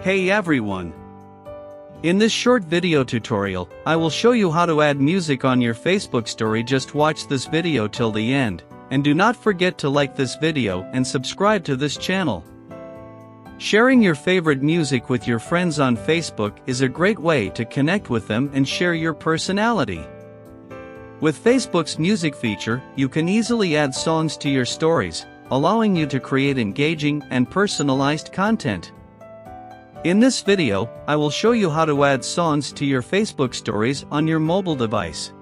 Hey everyone! In this short video tutorial, I will show you how to add music on your Facebook story. Just watch this video till the end, and do not forget to like this video and subscribe to this channel. Sharing your favorite music with your friends on Facebook is a great way to connect with them and share your personality. With Facebook's music feature, you can easily add songs to your stories, allowing you to create engaging and personalized content. In this video, I will show you how to add songs to your Facebook stories on your mobile device.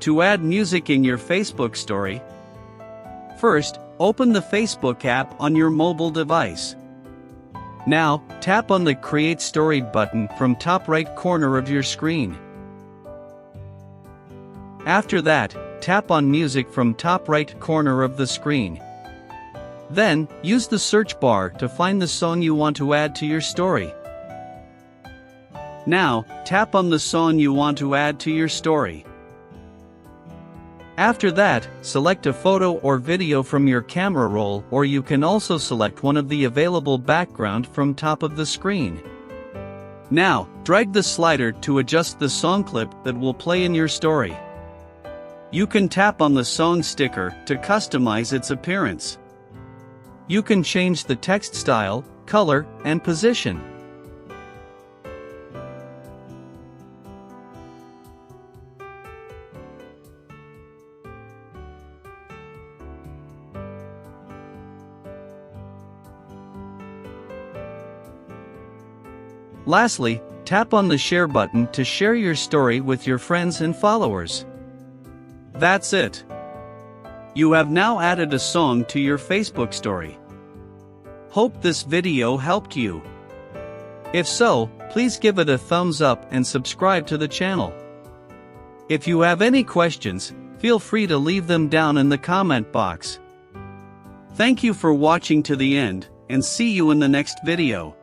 To add music in your Facebook story, first, open the Facebook app on your mobile device. Now, tap on the Create Story button from top right corner of your screen. After that, tap on Music from top right corner of the screen. Then, use the search bar to find the song you want to add to your story. Now, tap on the song you want to add to your story. After that, select a photo or video from your camera roll, or you can also select one of the available background from top of the screen. Now, drag the slider to adjust the song clip that will play in your story. You can tap on the song sticker to customize its appearance. You can change the text style, color, and position. Lastly, tap on the share button to share your story with your friends and followers. That's it. You have now added a song to your Facebook story. Hope this video helped you. If so, please give it a thumbs up and subscribe to the channel. If you have any questions, feel free to leave them down in the comment box. Thank you for watching to the end, and see you in the next video.